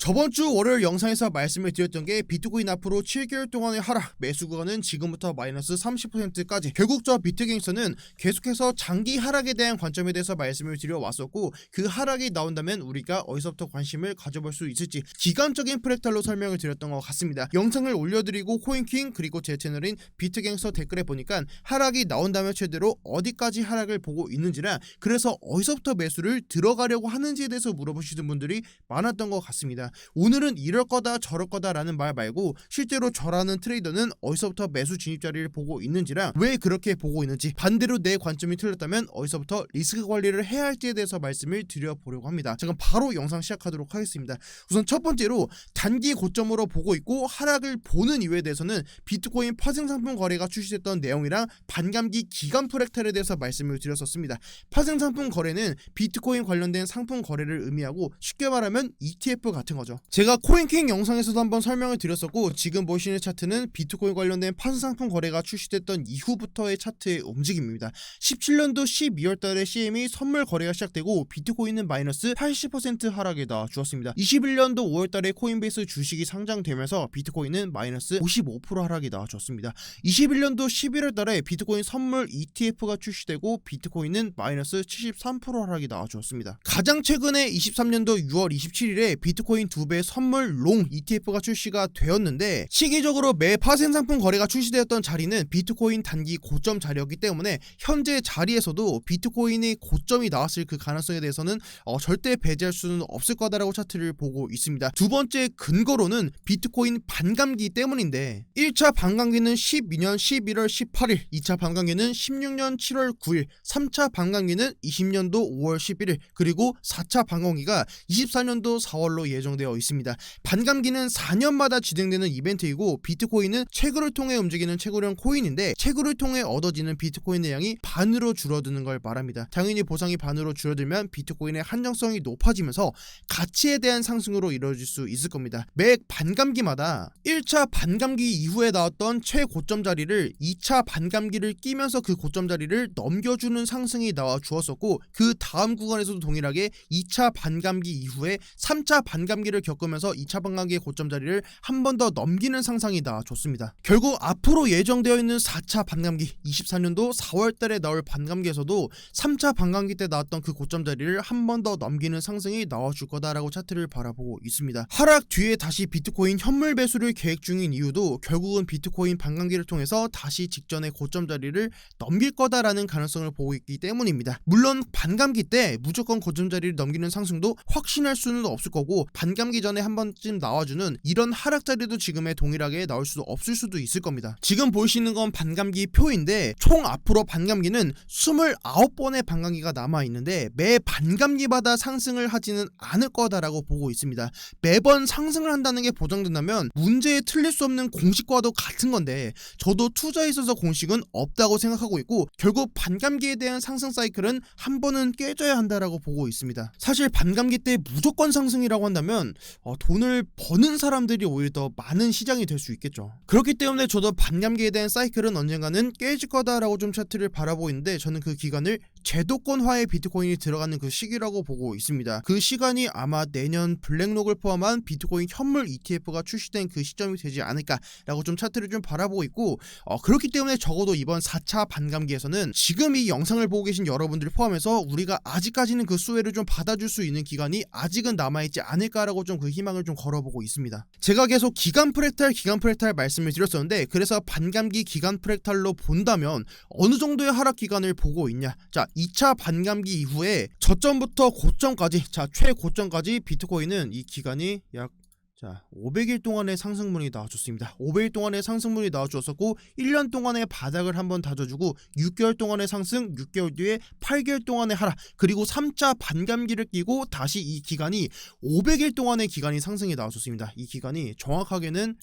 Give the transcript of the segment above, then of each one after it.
저번주 월요일 영상에서 말씀을 드렸던 게 비트코인 앞으로 7개월 동안의 하락, 매수 구간은 지금부터 마이너스 30%까지. 결국 저 비트갱스터는 계속해서 장기 하락에 대한 관점에 대해서 말씀을 드려왔었고, 그 하락이 나온다면 우리가 어디서부터 관심을 가져볼 수 있을지 기간적인 프랙탈로 설명을 드렸던 것 같습니다. 영상을 올려드리고 코인킹 그리고 제 채널인 비트갱스터 댓글에 보니까 하락이 나온다면 최대로 어디까지 하락을 보고 있는지라, 그래서 어디서부터 매수를 들어가려고 하는지에 대해서 물어보시는 분들이 많았던 것 같습니다. 오늘은 이럴 거다 저럴 거다 라는 말 말고 실제로 저라는 트레이더는 어디서부터 매수 진입 자리를 보고 있는지랑 왜 그렇게 보고 있는지, 반대로 내 관점이 틀렸다면 어디서부터 리스크 관리를 해야 할지에 대해서 말씀을 드려보려고 합니다. 자, 그럼 바로 영상 시작하도록 하겠습니다. 우선 첫 번째로 단기 고점으로 보고 있고 하락을 보는 이유에 대해서는 비트코인 파생상품 거래가 출시됐던 내용이랑 반감기 기간 프랙탈에 대해서 말씀을 드렸었습니다. 파생상품 거래는 비트코인 관련된 상품 거래를 의미하고, 쉽게 말하면 ETF 같은 거죠. 제가 코인킹 영상에서도 한번 설명을 드렸었고, 지금 보시는 차트는 비트코인 관련된 파생상품 거래가 출시됐던 이후부터의 차트의 움직임입니다. 17년도 12월달에 CME 선물 거래가 시작되고 비트코인은 마이너스 80% 하락에 나와주었습니다. 21년도 5월달에 코인베이스 주식이 상장되면서 비트코인은 마이너스 55% 하락이 나와주었습니다. 21년도 11월달에 비트코인 선물 ETF가 출시되고 비트코인은 마이너스 73% 하락이 나와주었습니다. 가장 최근에 23년도 6월 27일에 비트코인 2배 선물 롱 ETF가 출시가 되었는데, 시기적으로 매 파생상품 거래가 출시되었던 자리는 비트코인 단기 고점 자리였기 때문에 현재 자리에서도 비트코인의 고점이 나왔을 그 가능성에 대해서는 절대 배제할 수는 없을 거다라고 차트를 보고 있습니다. 두 번째 근거로는 비트코인 반감기 때문인데, 1차 반감기는 12년 11월 18일, 2차 반감기는 16년 7월 9일, 3차 반감기는 20년도 5월 11일, 그리고 4차 반감기가 24년도 4월로 예정되어 있습니다. 반감기는 4년마다 진행되는 이벤트이고, 비트코인은 채굴을 통해 움직이는 채굴형 코인인데, 채굴을 통해 얻어지는 비트코인의 양이 반으로 줄어드는 걸 말합니다. 당연히 보상이 반으로 줄어들면 비트코인의 한정성이 높아지면서 가치에 대한 상승으로 이루어질 수 있을 겁니다. 매 반감기마다 1차 반감기 이후에 나왔던 최고점 자리를 2차 반감기를 끼면서 그 고점 자리를 넘겨주는 상승이 나와 주었었고, 그 다음 구간에서도 동일하게 2차 반감기 이후에 3차 반감기를 겪으면서 2차 반감기의 고점 자리를 한 번 더 넘기는 상승이 나와줬습니다. 결국 앞으로 예정되어 있는 4차 반감기, 24년도 4월달에 나올 반감기에서도 3차 반감기 때 나왔던 그 고점 자리를 한 번 더 넘기는 상승이 나와줄 거다라고 차트를 바라보고 있습니다. 하락 뒤에 다시 비트코인 현물 매수를 계획 중인 이유도 결국은 비트코인 반감기를 통해서 다시 직전의 고점 자리를 넘길 거다라는 가능성을 보고 있기 때문입니다. 물론 반감기 때 무조건 고점 자리를 넘기는 상승도 확신할 수는 없을 거고, 반감기 전에 한 번쯤 나와주는 이런 하락 자리도 지금의 동일하게 나올 수도 없을 수도 있을 겁니다. 지금 보이시는 건 반감기 표인데, 총 앞으로 반감기는 29번의 반감기가 남아있는데 매 반감기마다 상승을 하지는 않을 거다라고 보고 있습니다. 매번 상승을 한다는 게 보장된다면 문제에 틀릴 수 없는 공식과도 같은 건데, 저도 투자에 있어서 공식은 없다고 생각하고 있고, 결국 반감기에 대한 상승 사이클은 한 번은 깨져야 한다라고 보고 있습니다. 사실 반감기 때 무조건 상승이라고 한다면 돈을 버는 사람들이 오히려 더 많은 시장이 될 수 있겠죠. 그렇기 때문에 저도 반감기에 대한 사이클은 언젠가는 깨질 거다라고 좀 차트를 바라보고 있는데, 저는 그 기간을 제도권화의 비트코인이 들어가는 그 시기라고 보고 있습니다. 그 시간이 아마 내년 블랙록을 포함한 비트코인 현물 ETF가 출시된 그 시점이 되지 않을까라고 좀 차트를 좀 바라보고 있고, 그렇기 때문에 적어도 이번 4차 반감기에서는 지금 이 영상을 보고 계신 여러분들을 포함해서 우리가 아직까지는 그 수혜를 좀 받아줄 수 있는 기간이 아직은 남아있지 않을까라고 좀 그 희망을 좀 걸어보고 있습니다. 제가 계속 기간 프랙탈 말씀을 드렸었는데, 그래서 반감기 기간 프랙탈로 본다면 어느 정도의 하락 기간을 보고 있냐. 자, 2차 반감기 이후에 저점부터 고점까지, 자 최고점까지 비트코인은 이 기간이 약 500일 동안의 상승분이 나와줬습니다. 500일 동안의 상승분이 나와주었었고, 1년 동안의 바닥을 한번 다져주고 6개월 동안의 상승, 6개월 뒤에 8개월 동안의 하락, 그리고 3차 반감기를 끼고 다시 이 기간이 500일 동안의 기간이 상승이 나와줬습니다. 이 기간이 정확하게는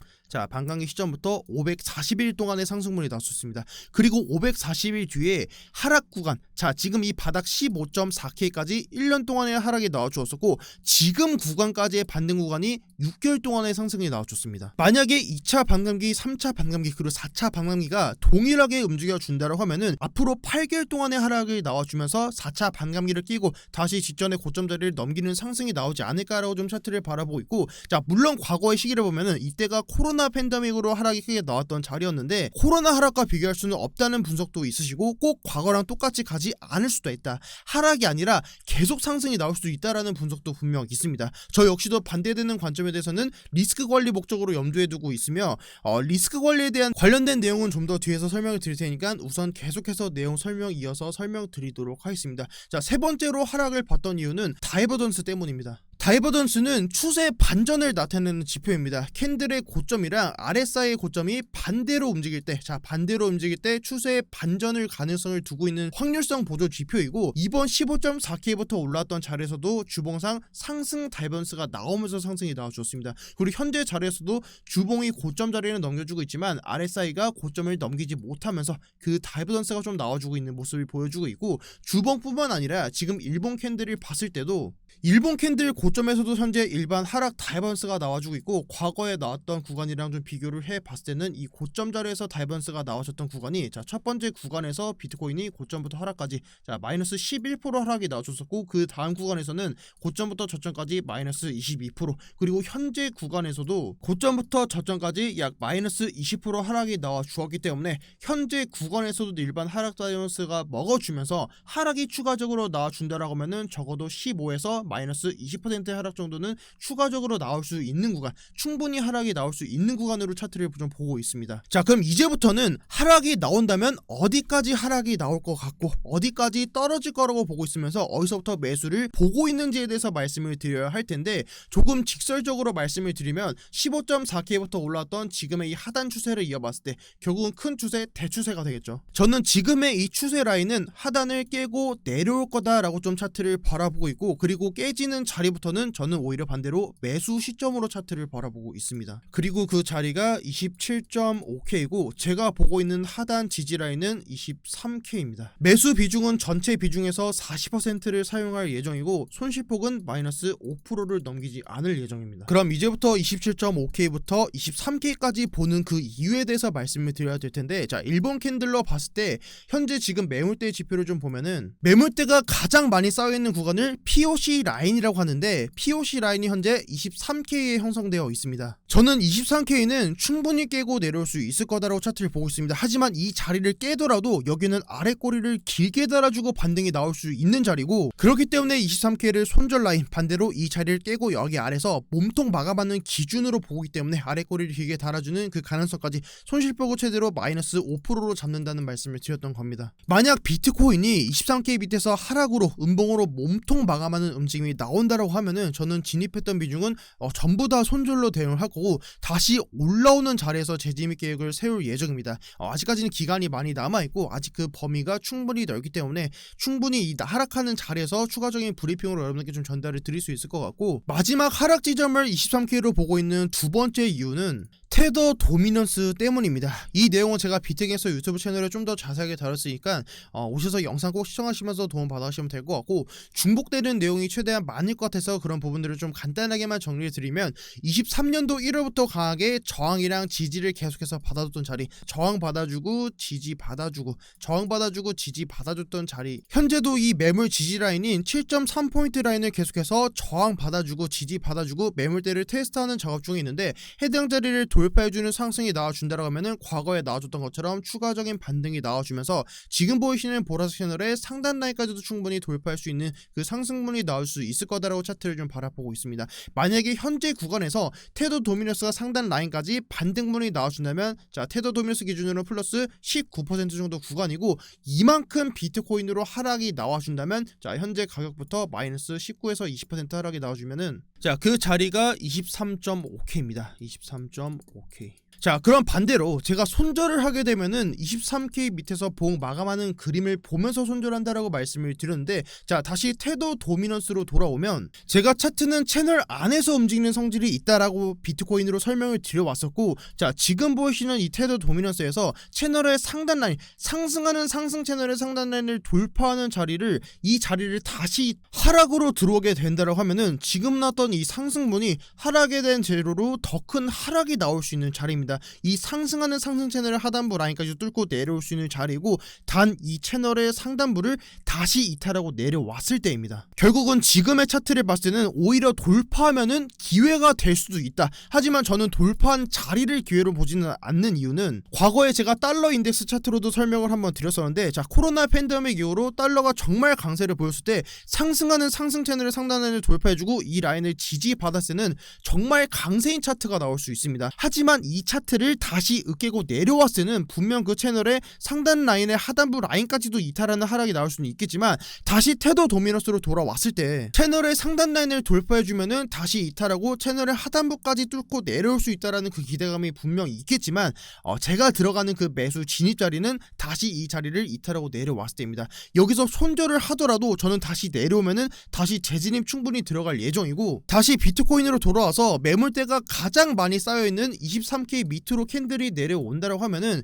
반감기 시점부터 540일 동안의 상승분이 나왔었습니다. 그리고 540일 뒤에 하락 구간, 지금 이 바닥 15.4K까지 1년 동안의 하락이 나와주었었고, 지금 구간까지의 반등 구간이 6개월 동안의 상승이 나와줬습니다. 만약에 2차 반감기, 3차 반감기 그리고 4차 반감기가 동일하게 움직여준다고 하면은 앞으로 8개월 동안의 하락이 나와주면서 4차 반감기를 끼고 다시 직전의 고점 자리를 넘기는 상승이 나오지 않을까라고 좀 차트를 바라보고 있고, 자 물론 과거의 시기를 보면은 이때가 코로나 팬데믹으로 하락이 크게 나왔던 자리였는데 코로나 하락과 비교할 수는 없다는 분석도 있으시고 꼭 과거랑 똑같이 가지 않을 수도 있다, 하락이 아니라 계속 상승이 나올 수도 있다라는 분석도 분명 있습니다. 저 역시도 반대되는 관점에 대해서는 리스크 관리 목적으로 염두에 두고 있으며 리스크 관리에 대한 관련된 내용은 좀 더 뒤에서 설명을 드릴 테니까 우선 계속해서 내용 설명 이어서 설명드리도록 하겠습니다. 자, 세 번째로 하락을 봤던 이유는 다이버전스 때문입니다. 다이버전스는 추세 반전을 나타내는 지표입니다. 캔들의 고점이랑 RSI의 고점이 반대로 움직일 때, 자 반대로 움직일 때 추세의 반전을 가능성을 두고 있는 확률성 보조 지표이고, 이번 15.4K부터 올라왔던 자리에서도 주봉상 상승 다이버전스가 나오면서 상승이 나와줬습니다. 그리고 현재 자리에서도 주봉이 고점 자리를 넘겨주고 있지만 RSI가 고점을 넘기지 못하면서 그 다이버전스가 좀 나와주고 있는 모습을 보여주고 있고, 주봉뿐만 아니라 지금 일본 캔들을 봤을 때도 일본 캔들 고점에서도 현재 일반 하락 다이버전스가 나와주고 있고, 과거에 나왔던 구간이랑 좀 비교를 해봤을 때는 이 고점 자리에서 다이버전스가 나와줬던 구간이, 자 첫 번째 구간에서 비트코인이 고점부터 하락까지 자 마이너스 11% 하락이 나와줬었고, 그 다음 구간에서는 고점부터 저점까지 마이너스 22%, 그리고 현재 구간에서도 고점부터 저점까지 약 마이너스 20% 하락이 나와 주었기 때문에 현재 구간에서도 일반 하락 다이버전스가 먹어주면서 하락이 추가적으로 나와준다라고 하면은 적어도 15에서 마이너스 20%의 하락 정도는 추가적으로 나올 수 있는 구간, 충분히 하락이 나올 수 있는 구간으로 차트를 좀 보고 있습니다. 자, 그럼 이제부터는 하락이 나온다면 어디까지 하락이 나올 것 같고 어디까지 떨어질 거라고 보고 있으면서 어디서부터 매수를 보고 있는지에 대해서 말씀을 드려야 할 텐데, 조금 직설적으로 말씀을 드리면 15.4K부터 올라왔던 지금의 이 하단 추세를 이어봤을 때 결국은 큰 추세, 대추세가 되겠죠. 저는 지금의 이 추세 라인은 하단을 깨고 내려올 거다라고 좀 차트를 바라보고 있고, 그리고 깨지는 자리부터는 저는 오히려 반대로 매수 시점으로 차트를 바라보고 있습니다. 그리고 그 자리가 27.5K이고 제가 보고 있는 하단 지지 라인은 23K입니다. 매수 비중은 전체 비중에서 40%를 사용할 예정이고 손실폭은 마이너스 5%를 넘기지 않을 예정입니다. 그럼 이제부터 27.5K부터 23K까지 보는 그 이유에 대해서 말씀을 드려야 될 텐데, 자 일본 캔들러 봤을 때 현재 지금 매물대 지표를 좀 보면은 매물대가 가장 많이 쌓여있는 구간을 POC 라인이라고 하는데, POC 라인이 현재 23K에 형성되어 있습니다. 저는 23K는 충분히 깨고 내려올 수 있을 거다라고 차트를 보고 있습니다. 하지만 이 자리를 깨더라도 여기는 아래 꼬리를 길게 달아주고 반등이 나올 수 있는 자리고, 그렇기 때문에 23K를 손절 라인, 반대로 이 자리를 깨고 여기 아래서 몸통 막아받는 기준으로 보기 때문에 아래 꼬리를 길게 달아주는 그 가능성까지 손실보고 최대로 마이너스 5%로 잡는다는 말씀을 드렸던 겁니다. 만약 비트코인이 23K 밑에서 하락으로 음봉으로 몸통 마감하는 움직임이 나온다라고 하면은 저는 진입했던 비중은 전부 다 손절로 대응을 할 거고 다시 올라오는 자리에서 재진입 계획을 세울 예정입니다. 아직까지는 기간이 많이 남아있고 아직 그 범위가 충분히 넓기 때문에 충분히 이 하락하는 자리에서 추가적인 브리핑으로 여러분께 좀 전달을 드릴 수 있을 것 같고, 마지막 하락 지점을 23K로 보고 있는 두 번째 이유는 테더 도미넌스 때문입니다. 이 내용은 제가 비트갱에서 유튜브 채널에 좀 더 자세하게 다뤘으니까 오셔서 영상 꼭 시청하시면서 도움 받으시면 될 것 같고, 중복되는 내용이 최대한 많을 것 같아서 그런 부분들을 좀 간단하게만 정리를 드리면 23년도 1월부터 강하게 저항이랑 지지를 계속해서 받아줬던 자리, 저항 받아주고 지지 받아주고 저항 받아주고 지지 받아줬던 자리, 현재도 이 매물 지지 라인인 7.3포인트 라인을 계속해서 저항 받아주고 지지 받아주고 매물대를 테스트하는 작업 중에 있는데, 해당 자리를 돌파해주는 상승이 나와준다라고 하면은 과거에 나와줬던 것처럼 추가적인 반등이 나와주면서 지금 보이시는 보라색 채널의 상단 라인까지도 충분히 돌파할 수 있는 그 상승분이 나올 수 있을 거다라고 차트를 좀 바라보고 있습니다. 만약에 현재 구간에서 테더 도미너스가 상단 라인까지 반등분이 나와준다면, 자 테더 도미너스 기준으로 플러스 19% 정도 구간이고, 이만큼 비트코인으로 하락이 나와준다면 자 현재 가격부터 마이너스 19에서 20% 하락이 나와주면은 자 그 자리가 23.5K입니다. 23.5K. 자, 그럼 반대로 제가 손절을 하게 되면은 23K 밑에서 봉 마감하는 그림을 보면서 손절한다라고 말씀을 드렸는데, 자, 다시 태도 도미넌스로 돌아오면 제가 차트는 채널 안에서 움직이는 성질이 있다라고 비트코인으로 설명을 드려왔었고, 자, 지금 보시는 이 태도 도미넌스에서 채널의 상단 라인, 상승하는 상승 채널의 상단 라인을 돌파하는 자리를, 이 자리를 다시 하락으로 들어오게 된다라고 하면은 지금 났던 이 상승분이 하락에 대한 재료로 더 큰 하락이 나올 수 있는 자리입니다. 이 상승하는 상승 채널의 하단부 라인까지 뚫고 내려올 수 있는 자리이고, 단 이 채널의 상단부를 다시 이탈하고 내려왔을 때입니다. 결국은 지금의 차트를 봤을 때는 오히려 돌파하면은 기회가 될 수도 있다. 하지만 저는 돌파한 자리를 기회로 보지는 않는 이유는, 과거에 제가 달러 인덱스 차트로도 설명을 한번 드렸었는데, 자, 코로나 팬데믹 이후로 달러가 정말 강세를 보였을 때 상승하는 상승 채널의 상단 라인을 돌파해주고 이 라인을 지지받았을 때는 정말 강세인 차트가 나올 수 있습니다. 하지만 이 차트를 다시 으깨고 내려왔을 때는 분명 그 채널의 상단 라인의 하단부 라인까지도 이탈하는 하락이 나올 수는 있겠지만, 다시 태도 도미넌스로 돌아왔을 때 채널의 상단 라인을 돌파해주면은 다시 이탈하고 채널의 하단부까지 뚫고 내려올 수 있다라는 그 기대감이 분명히 있겠지만, 제가 들어가는 그 매수 진입 자리는 다시 이 자리를 이탈하고 내려왔을 때입니다. 여기서 손절을 하더라도 저는 다시 내려오면은 다시 재진입 충분히 들어갈 예정이고, 다시 비트코인으로 돌아와서 매물대가 가장 많이 쌓여있는 23K 밑으로 캔들이 내려온다라고 하면은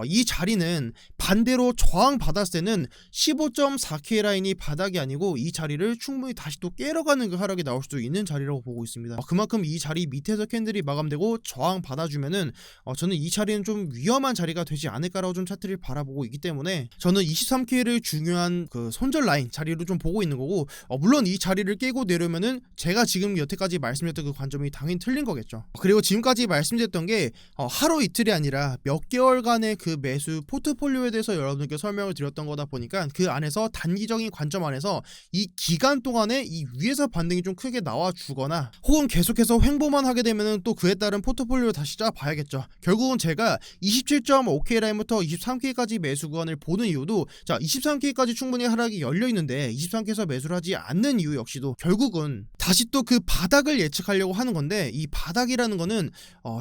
이 자리는 반대로 저항 받았을 때는 15.4K 라인이 바닥이 아니고 이 자리를 충분히 다시 또 깨러가는 그 하락이 나올 수도 있는 자리라고 보고 있습니다. 그만큼 이 자리 밑에서 캔들이 마감되고 저항 받아주면은 저는 이 자리는 좀 위험한 자리가 되지 않을까라고 좀 차트를 바라보고 있기 때문에, 저는 23K를 중요한 그 손절 라인 자리로 좀 보고 있는 거고, 물론 이 자리를 깨고 내려면은 제가 지금 여태까지 말씀드렸던 그 관점이 당연히 틀린 거겠죠. 그리고 지금까지 말씀드렸던 게 하루 이틀이 아니라 몇 개월간의 그 매수 포트폴리오에 대해서 여러분께 설명을 드렸던 거다 보니까, 그 안에서 단기적인 관점 안에서 이 기간 동안에 이 위에서 반등이 좀 크게 나와주거나 혹은 계속해서 횡보만 하게 되면은 또 그에 따른 포트폴리오 다시 짜봐야겠죠. 결국은 제가 27.5K 라인부터 23K까지 매수 구간을 보는 이유도, 자, 23K까지 충분히 하락이 열려있는데 23K에서 매수를 하지 않는 이유 역시도 결국은 다시 또 그 바닥을 예측하려고 하는 건데, 이 바닥이라는 거는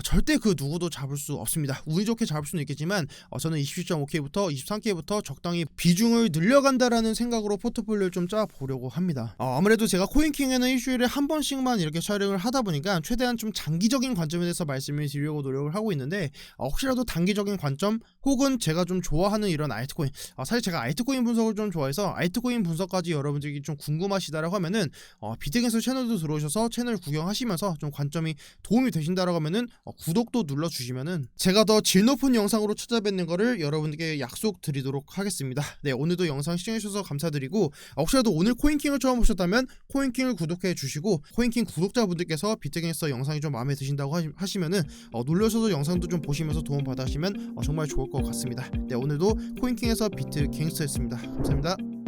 절대 그 누구도 잡을 수 없습니다. 운이 좋게 잡을 수는 있겠지만 저는 27.5K부터 23K부터 적당히 비중을 늘려간다라는 생각으로 포트폴리오를 좀 짜보려고 합니다. 아무래도 제가 코인킹에는 일주일에 한 번씩만 이렇게 촬영을 하다 보니까 최대한 좀 장기적인 관점에 대해서 말씀을 드리려고 노력을 하고 있는데, 혹시라도 단기적인 관점 혹은 제가 좀 좋아하는 이런 알트코인, 사실 제가 알트코인 분석을 좀 좋아해서 알트코인 분석까지 여러분들이 좀 궁금하시다라고 하면은 비트겐스 채널도 들어오셔서 채널 구경하시면서 좀 관점이 도움이 되신다라고 하면은 구독도 눌러주시면은 제가 더 질 높은 영상으로 찾아뵙는 거를 여러분께 약속드리도록 하겠습니다. 네, 오늘도 영상 시청해주셔서 감사드리고, 혹시라도 오늘 코인킹을 처음 보셨다면 코인킹을 구독해 주시고, 코인킹 구독자분들께서 비트겐서 영상이 좀 마음에 드신다고 하시면은 눌러셔서 영상도 좀 보시면서 도움 받으시면 정말 좋을 것 같습니다. 네, 오늘도 코인킹에서 비트갱스터였습니다. 감사합니다.